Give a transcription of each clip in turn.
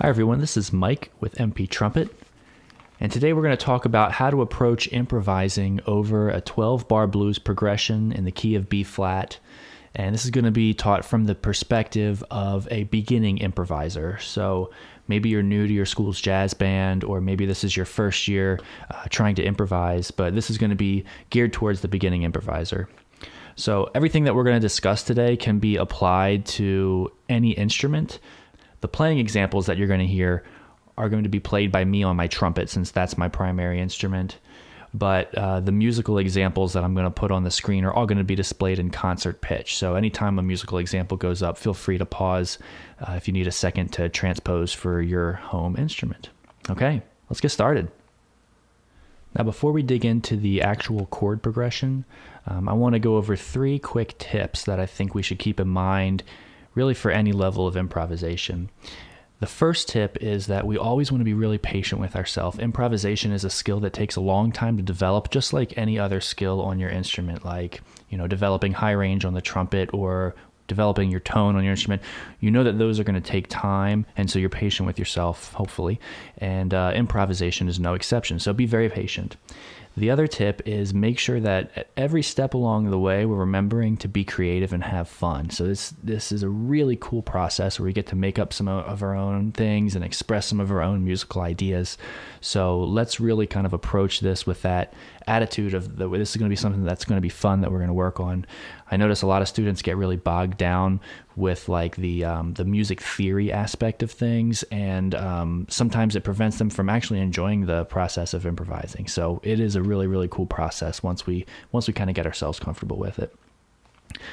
Hi everyone, this is Mike with MPTrumpet, and today we're going to talk about how to approach improvising over a 12-bar blues progression in the key of B flat, and this is going to be taught from the perspective of a beginning improviser. So maybe you're new to your school's jazz band, or maybe this is your first year trying to improvise, but this is going to be geared towards the beginning improviser. So everything that we're going to discuss today can be applied to any instrument. The playing examples that you're going to hear are going to be played by me on my trumpet, since that's my primary instrument. But the musical examples that I'm going to put on the screen are all going to be displayed in concert pitch. So anytime a musical example goes up, feel free to pause if you need a second to transpose for your home instrument. Okay, let's get started. Now, before we dig into the actual chord progression, I want to go over 3 quick tips that I think we should keep in mind really for any level of improvisation. The first tip is that we always want to be really patient with ourselves. Improvisation is a skill that takes a long time to develop, just like any other skill on your instrument, like, developing high range on the trumpet or developing your tone on your instrument. You know that those are going to take time, and so you're patient with yourself, hopefully, and improvisation is no exception, so be very patient. The other tip is make sure that at every step along the way, we're remembering to be creative and have fun. So this is a really cool process where we get to make up some of our own things and express some of our own musical ideas. So let's really kind of approach this with that attitude of this is going to be something that's going to be fun that we're going to work on. I notice a lot of students get really bogged down with like the music theory aspect of things, and sometimes it prevents them from actually enjoying the process of improvising. So it is a really, really cool process once we kind of get ourselves comfortable with it.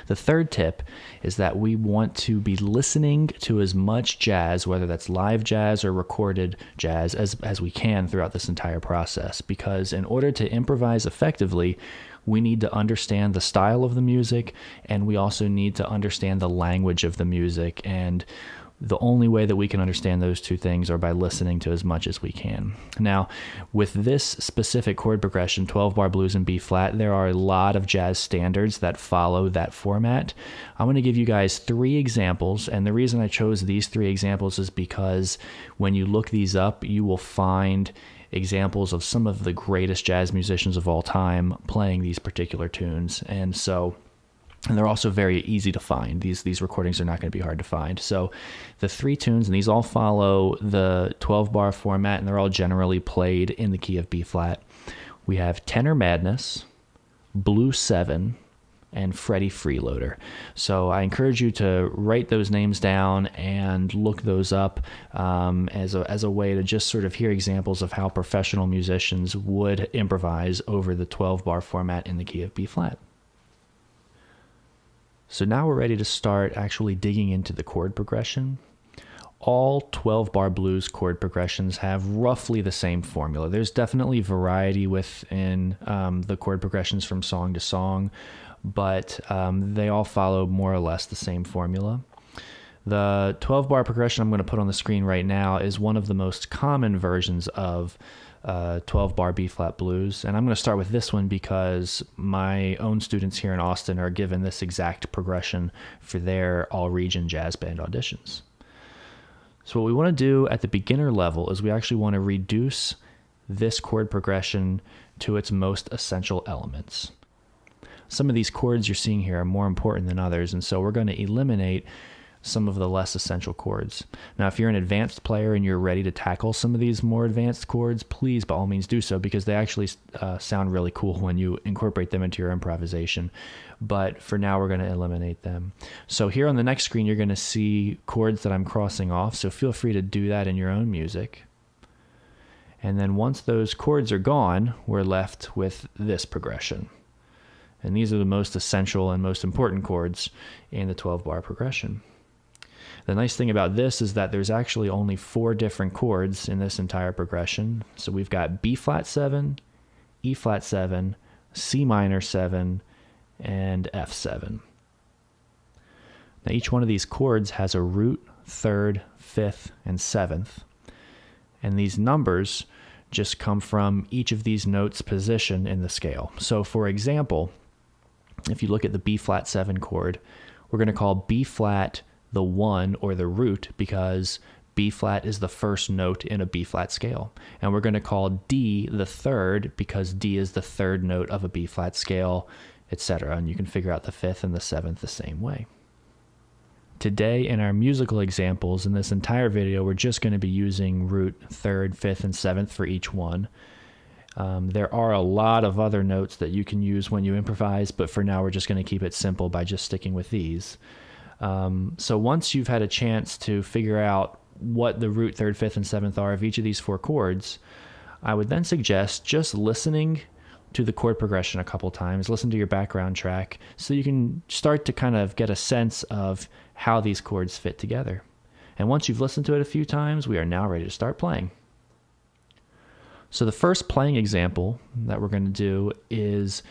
The third tip is that we want to be listening to as much jazz, whether that's live jazz or recorded jazz, as we can throughout this entire process, because in order to improvise effectively, we need to understand the style of the music, and we also need to understand the language of the music. And the only way that we can understand those two things are by listening to as much as we can. Now, with this specific chord progression, 12-bar blues in B flat, there are a lot of jazz standards that follow that format. I'm going to give you guys 3 examples, and the reason I chose these 3 examples is because when you look these up, you will find examples of some of the greatest jazz musicians of all time playing these particular tunes. And they're also very easy to find. These recordings are not going to be hard to find. So the 3 tunes, and these all follow the 12-bar format, and they're all generally played in the key of B flat. We have Tenor Madness, Blue 7, and Freddie Freeloader. So I encourage you to write those names down and look those up as a way to just sort of hear examples of how professional musicians would improvise over the 12-bar format in the key of B flat. So now we're ready to start actually digging into the chord progression. All 12-bar blues chord progressions have roughly the same formula. There's definitely variety within the chord progressions from song to song, but they all follow more or less the same formula. The 12-bar progression I'm going to put on the screen right now is one of the most common versions of 12-bar B-flat blues, and I'm going to start with this one because my own students here in Austin are given this exact progression for their all-region jazz band auditions. So what we want to do at the beginner level is we actually want to reduce this chord progression to its most essential elements. Some of these chords you're seeing here are more important than others, and so we're going to eliminate some of the less essential chords. Now, if you're an advanced player and you're ready to tackle some of these more advanced chords, please, by all means, do so, because they actually sound really cool when you incorporate them into your improvisation. But for now, we're going to eliminate them. So here on the next screen, you're going to see chords that I'm crossing off, so feel free to do that in your own music. And then once those chords are gone, we're left with this progression. And these are the most essential and most important chords in the 12-bar progression. The nice thing about this is that there's actually only 4 different chords in this entire progression. So we've got B flat 7, E flat 7, C minor 7, and F 7. Now each one of these chords has a root, 3rd, 5th, and 7th. And these numbers just come from each of these notes' position in the scale. So for example, if you look at the B flat 7 chord, we're going to call B flat the 1 or the root because B flat is the first note in a B flat scale. And we're going to call D the third because D is the third note of a B flat scale, etc. And you can figure out the fifth and the seventh the same way. Today in our musical examples, in this entire video, we're just going to be using root, third, fifth, and seventh for each one. There are a lot of other notes that you can use when you improvise, but for now we're just going to keep it simple by just sticking with these. So once you've had a chance to figure out what the root, third, fifth, and seventh are of each of these four chords, I would then suggest just listening to the chord progression a couple times, listen to your background track, so you can start to kind of get a sense of how these chords fit together. And once you've listened to it a few times, we are now ready to start playing. So the first playing example that we're going to do is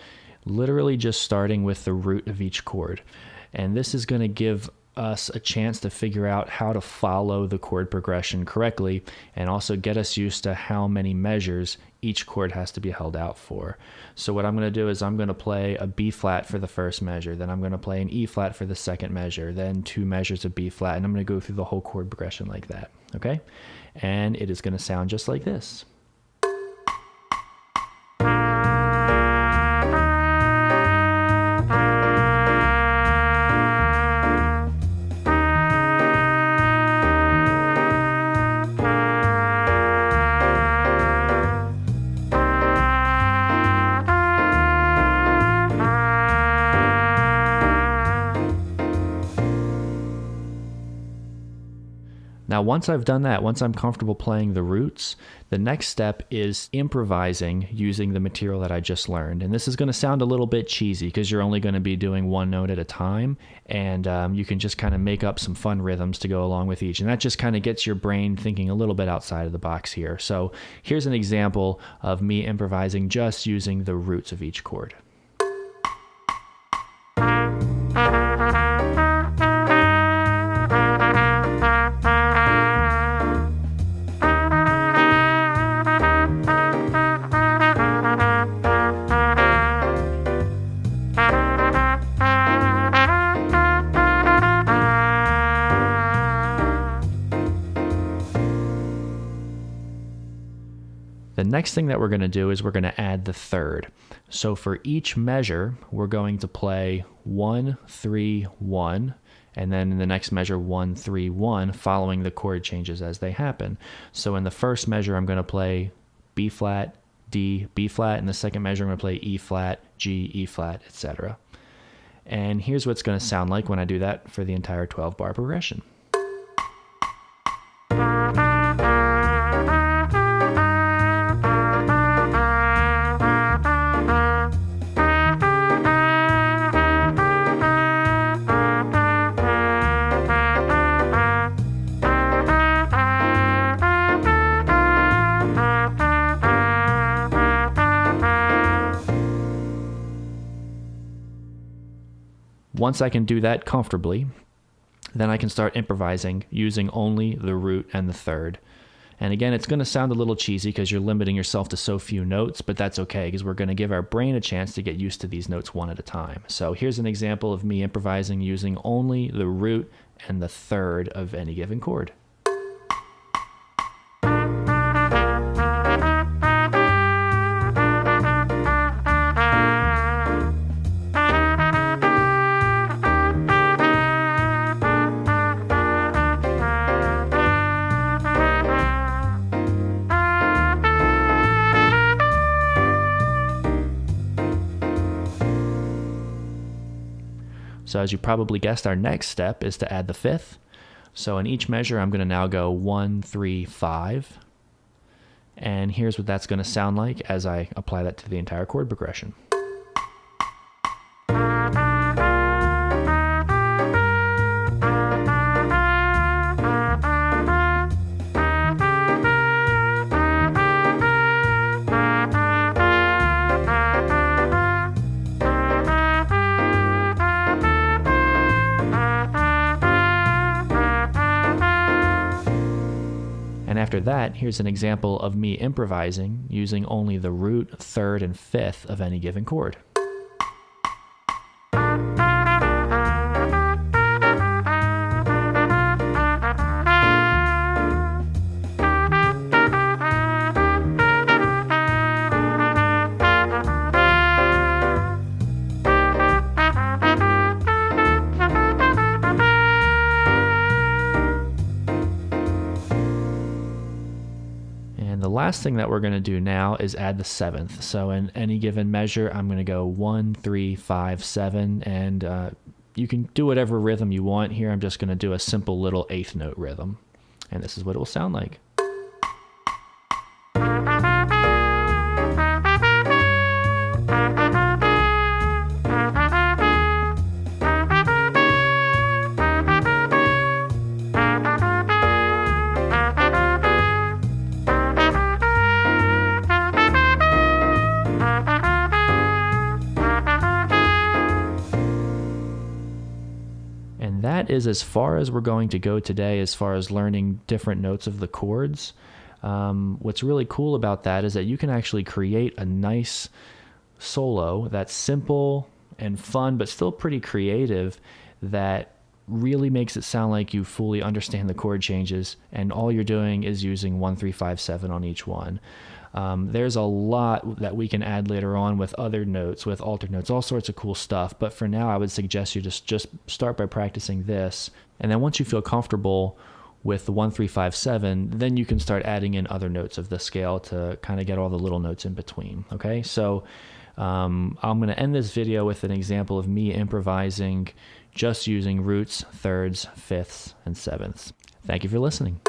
literally just starting with the root of each chord. And this is going to give us a chance to figure out how to follow the chord progression correctly and also get us used to how many measures each chord has to be held out for. So what I'm going to do is I'm going to play a B flat for the first measure, then I'm going to play an E flat for the second measure, then 2 measures of B flat, and I'm going to go through the whole chord progression like that, okay? And it is going to sound just like this. Now, once I've done that, once I'm comfortable playing the roots, the next step is improvising using the material that I just learned. And this is going to sound a little bit cheesy because you're only going to be doing one note at a time, and you can just kind of make up some fun rhythms to go along with each. And that just kind of gets your brain thinking a little bit outside of the box here. So here's an example of me improvising just using the roots of each chord. The next thing that we're going to do is we're going to add the third. So for each measure, we're going to play 1, 3, 1, and then in the next measure 1, 3, 1, following the chord changes as they happen. So in the first measure, I'm going to play B flat, D, B flat. In the second measure, I'm going to play E flat, G, E flat, etc. And here's what it's going to sound like when I do that for the entire 12-bar progression. Once I can do that comfortably, then I can start improvising using only the root and the third. And again, it's going to sound a little cheesy because you're limiting yourself to so few notes, but that's okay because we're going to give our brain a chance to get used to these notes one at a time. So here's an example of me improvising using only the root and the third of any given chord. So as you probably guessed, our next step is to add the fifth. So in each measure, I'm going to now go 1, 3, 5. And here's what that's going to sound like as I apply that to the entire chord progression. After that, here's an example of me improvising using only the root, third, and fifth of any given chord. And the last thing that we're going to do now is add the seventh. So in any given measure, I'm going to go 1, 3, 5, 7, and you can do whatever rhythm you want. Here I'm just going to do a simple little eighth note rhythm. And this is what it will sound like. And that is as far as we're going to go today as far as learning different notes of the chords. What's really cool about that is that you can actually create a nice solo that's simple and fun, but still pretty creative, that really makes it sound like you fully understand the chord changes, and all you're doing is using 1, 3, 5, 7 on each one. There's a lot that we can add later on with other notes, with altered notes, all sorts of cool stuff. But for now, I would suggest you just start by practicing this. And then once you feel comfortable with the 1, 3, 5, 7, then you can start adding in other notes of the scale to kind of get all the little notes in between. Okay, so I'm going to end this video with an example of me improvising just using roots, thirds, fifths, and sevenths. Thank you for listening.